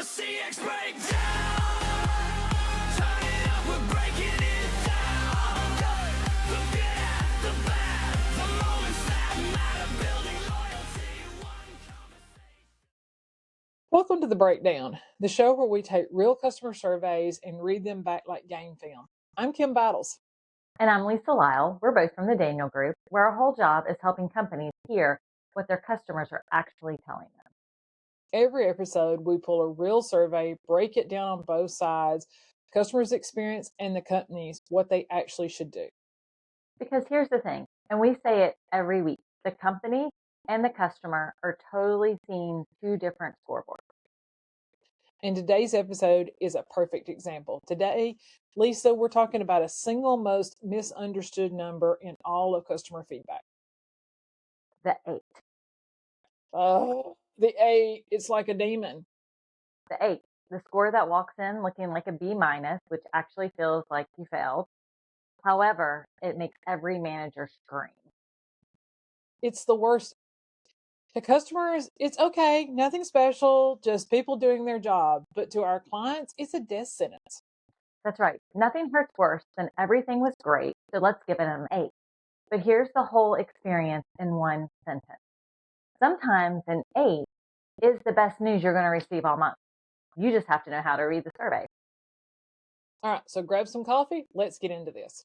CX breakdown. Turn it up, we're breaking it down. The good and the bad, the moments that matter, building loyalty, one conversation. Welcome to The Breakdown, the show where we take real customer surveys and read them back like game film. I'm Kim Battles. And I'm Lisa Lyle. We're both from the Daniel Group, where our whole job is helping companies hear what their customers are actually telling them. Every episode, we pull a real survey, break it down on both sides, customers' experience and the companies, what they actually should do. Because here's the thing, and we say it every week, the company and the customer are totally seeing two different scoreboards. And today's episode is a perfect example. Today, Lisa, we're talking about a single most misunderstood number in all of customer feedback. The 8. Oh, the 8, it's like a demon. The 8, the score that walks in looking like a B minus, which actually feels like you failed. However, it makes every manager scream. It's the worst. To customers, it's okay, nothing special, just people doing their job. But to our clients, it's a death sentence. That's right. Nothing hurts worse than everything was great, so let's give it an 8. But here's the whole experience in one sentence. Sometimes an 8 is the best news you're going to receive all month. You just have to know how to read the survey. All right, so grab some coffee. Let's get into this.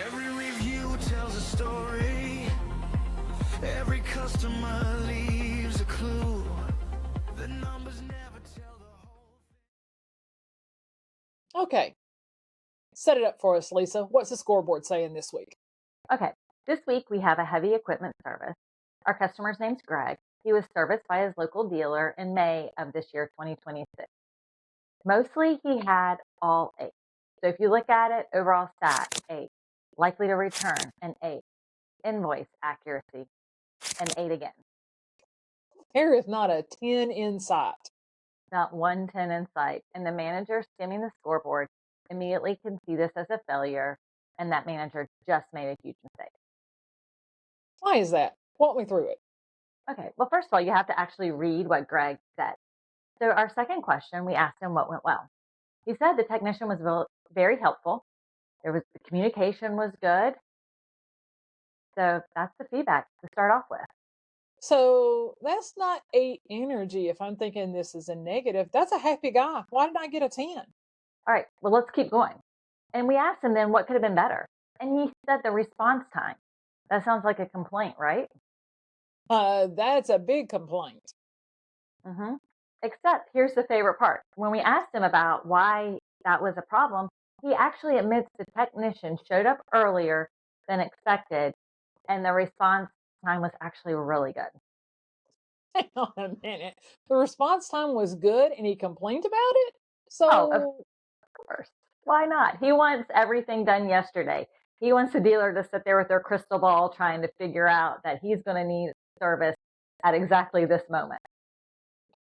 Every review tells a story. Every customer leaves a clue. The numbers never tell the whole thing. Okay, set it up for us, Lisa. What's the scoreboard saying this week? Okay, this week we have a heavy equipment service. Our customer's name's Greg. He was serviced by his local dealer in May of this year, 2026. Mostly he had all 8. So if you look at it, overall stat, 8. Likely to return, an 8. Invoice accuracy, an 8 again. There is not a 10 in sight. Not one 10 in sight. And the manager skimming the scoreboard immediately can see this as a failure, and that manager just made a huge mistake. Why is that? Walk me through it. Okay, well, first of all, you have to actually read what Greg said. So our second question, we asked him what went well. He said the technician was very helpful. The communication was good. So that's the feedback to start off with. So that's not 8 energy if I'm thinking this is a negative. That's a happy guy. Why did I get a 10? All right, well, let's keep going. And we asked him then what could have been better. And he said the response time. That sounds like a complaint, right? That's a big complaint. Mm-hmm. Except here's the favorite part. When we asked him about why that was a problem, he actually admits the technician showed up earlier than expected, and the response time was actually really good. Hang on a minute. The response time was good and he complained about it? Oh, of course. Why not? He wants everything done yesterday. He wants the dealer to sit there with their crystal ball trying to figure out that he's going to need service at exactly this moment.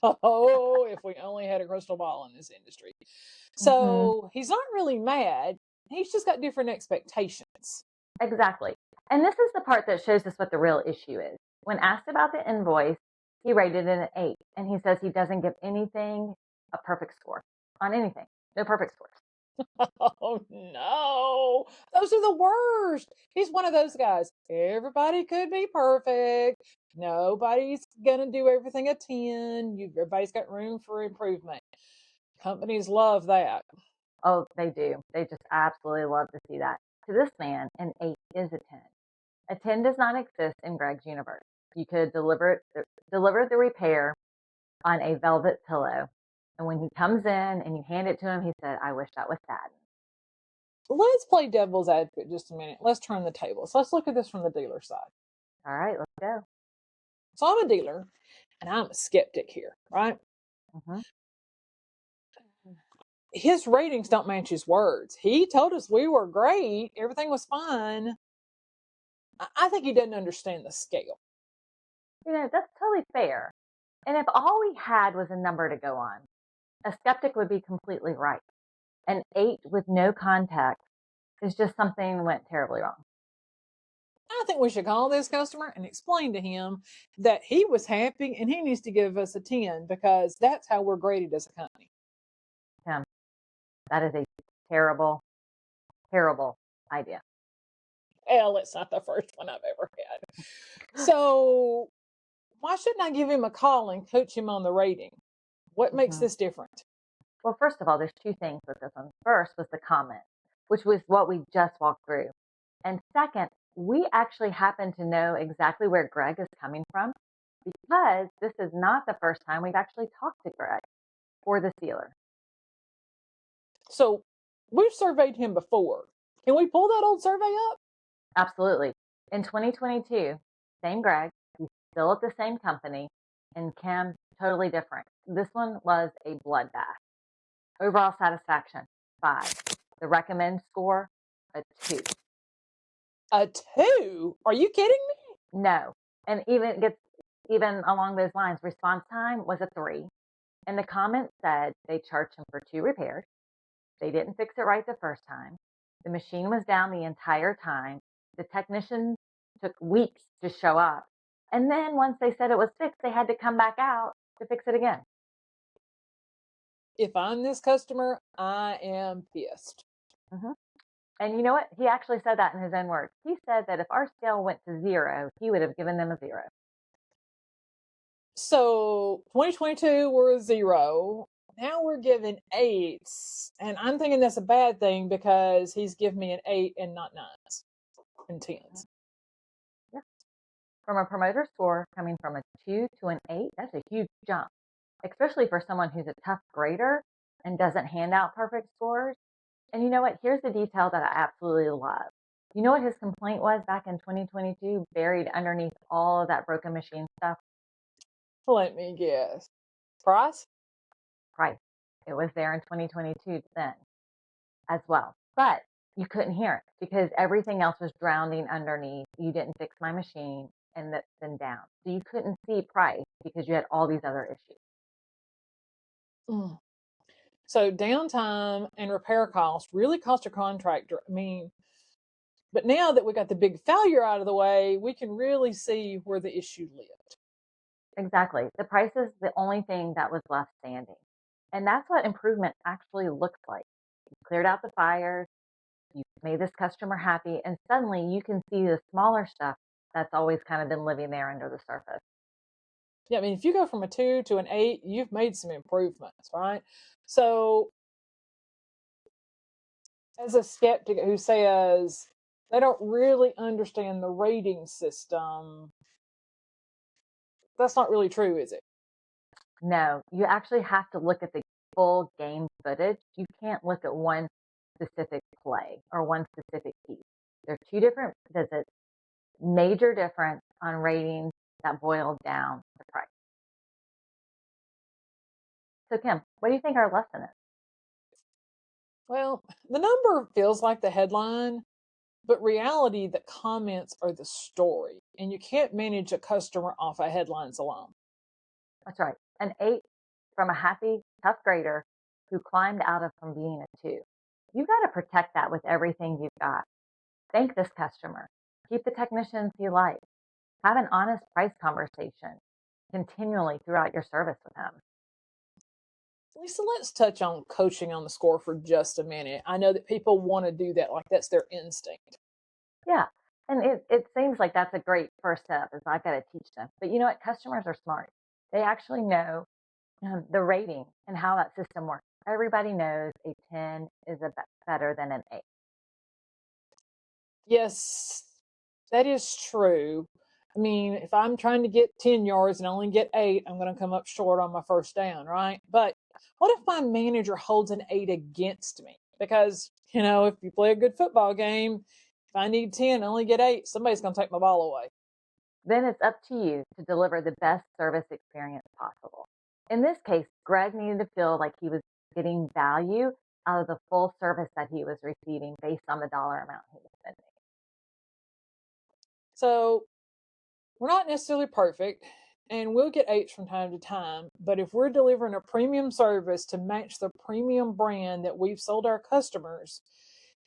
Oh, if we only had a crystal ball in this industry. So he's not really mad. He's just got different expectations. Exactly. And this is the part that shows us what the real issue is. When asked about the invoice, he rated it an 8. And he says he doesn't give anything a perfect score on anything. No perfect scores. Oh no, those are the worst. He's one of those guys. Everybody could be perfect. Nobody's gonna do everything a 10. Everybody's got room for improvement. Companies love that. Oh, they do. They just absolutely love to see that. To this man, an 8 is a 10. A 10 does not exist in Greg's universe. You could deliver the repair on a velvet pillow. And when he comes in and you hand it to him, he said, I wish that was satin. Let's play devil's advocate just a minute. Let's turn the tables. Let's look at this from the dealer side. All right, let's go. So I'm a dealer and I'm a skeptic here, right? Mm-hmm. His ratings don't match his words. He told us we were great. Everything was fine. I think he doesn't understand the scale. That's totally fair. And if all we had was a number to go on, a skeptic would be completely right. An 8 with no context is just something went terribly wrong. I think we should call this customer and explain to him that he was happy and he needs to give us a 10 because that's how we're graded as a company. Tim, that is a terrible, terrible idea. Hell, it's not the first one I've ever had. So why shouldn't I give him a call and coach him on the rating? What makes Mhm. this different? Well, first of all, there's two things with this one. First was the comment, which was what we just walked through. And second, we actually happen to know exactly where Greg is coming from because this is not the first time we've actually talked to Greg or the sealer. So we've surveyed him before. Can we pull that old survey up? Absolutely. In 2022, same Greg, he's still at the same company, and Kim, totally different. This one was a bloodbath. Overall satisfaction, 5. The recommend score, a 2. A 2? Are you kidding me? No. And even along those lines, response time was a 3. And the comment said they charged him for 2 repairs. They didn't fix it right the first time. The machine was down the entire time. The technician took weeks to show up. And then once they said it was fixed, they had to come back out to fix it again. If I'm this customer, I am pissed. hmm And you know what? He actually said that in his own words. He said that if our scale went to 0, he would have given them a 0. So 2022, we're a 0. Now we're giving 8s. And I'm thinking that's a bad thing because he's giving me an 8 and not 9s and 10s. Yeah. From a promoter score coming from a 2 to an 8, that's a huge jump, especially for someone who's a tough grader and doesn't hand out perfect scores. And you know what? Here's the detail that I absolutely love. You know what his complaint was back in 2022, buried underneath all of that broken machine stuff? Let me guess. Price? Price. It was there in 2022 then as well. But you couldn't hear it because everything else was drowning underneath. You didn't fix my machine and that's been down. So you couldn't see price because you had all these other issues. Mm. So downtime and repair costs really cost a contractor. But now that we got the big failure out of the way, we can really see where the issue lived. Exactly. The price is the only thing that was left standing. And that's what improvement actually looks like. You cleared out the fires, you made this customer happy, and suddenly you can see the smaller stuff that's always kind of been living there under the surface. Yeah, if you go from a 2 to an 8, you've made some improvements, right? So, as a skeptic who says they don't really understand the rating system, that's not really true, is it? No, you actually have to look at the full game footage. You can't look at one specific play or one specific piece. There are two different visits, major difference on ratings that boils down to price. So, Kim, what do you think our lesson is? Well, the number feels like the headline, but reality, the comments are the story, and you can't manage a customer off of headlines alone. That's right. An 8 from a happy, tough grader who climbed out of from being a 2. You got to protect that with everything you've got. Thank this customer. Keep the technicians you like. Have an honest price conversation continually throughout your service with them. Lisa, let's touch on coaching on the score for just a minute. I know that people want to do that, like that's their instinct. Yeah. And it seems like that's a great first step is I've got to teach them. But you know what? Customers are smart. They actually know the rating and how that system works. Everybody knows a 10 is better than an 8. Yes, that is true. If I'm trying to get 10 yards and only get 8, I'm going to come up short on my first down, right? But what if my manager holds an 8 against me? Because, if you play a good football game, if I need 10, I only get 8, somebody's going to take my ball away. Then it's up to you to deliver the best service experience possible. In this case, Greg needed to feel like he was getting value out of the full service that he was receiving based on the dollar amount he was spending. So we're not necessarily perfect, and we'll get 8s from time to time, but if we're delivering a premium service to match the premium brand that we've sold our customers,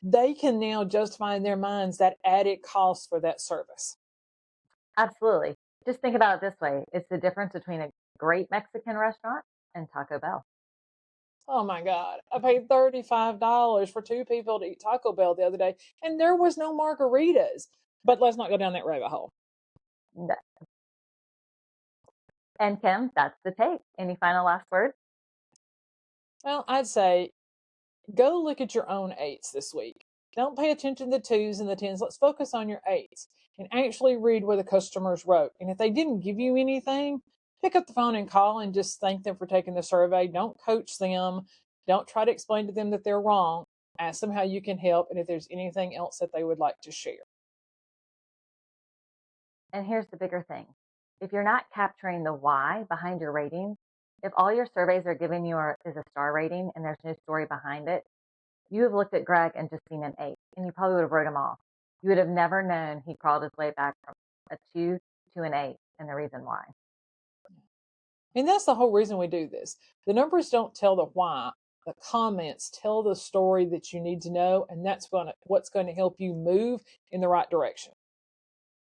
they can now justify in their minds that added cost for that service. Absolutely. Just think about it this way, it's the difference between a great Mexican restaurant and Taco Bell. Oh my God. I paid $35 for two people to eat Taco Bell the other day, and there was no margaritas. But let's not go down that rabbit hole. Th- And Kim, that's the take. Any final last words? Well, I'd say go look at your own eights this week. Don't pay attention to the twos and the tens. Let's focus on your eights and actually read what the customers wrote. And if they didn't give you anything, pick up the phone and call and just thank them for taking the survey. Don't coach them. Don't try to explain to them that they're wrong. Ask them how you can help and if there's anything else that they would like to share. And here's the bigger thing. If you're not capturing the why behind your ratings, if all your surveys are giving you is a star rating and there's no story behind it, you have looked at Greg and just seen an 8, and you probably would have wrote him off. You would have never known he crawled his way back from a 2 to an 8 and the reason why. And that's the whole reason we do this. The numbers don't tell the why. The comments tell the story that you need to know, and that's what's going to help you move in the right direction.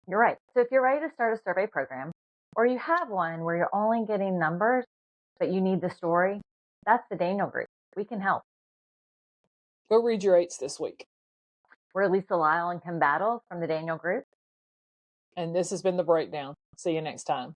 You're right. So if you're ready to start a survey program, or you have one where you're only getting numbers, but you need the story, that's the Daniel Group. We can help. Go read your eights this week. We're Lisa Lyle and Kim Battle from the Daniel Group. And this has been The Breakdown. See you next time.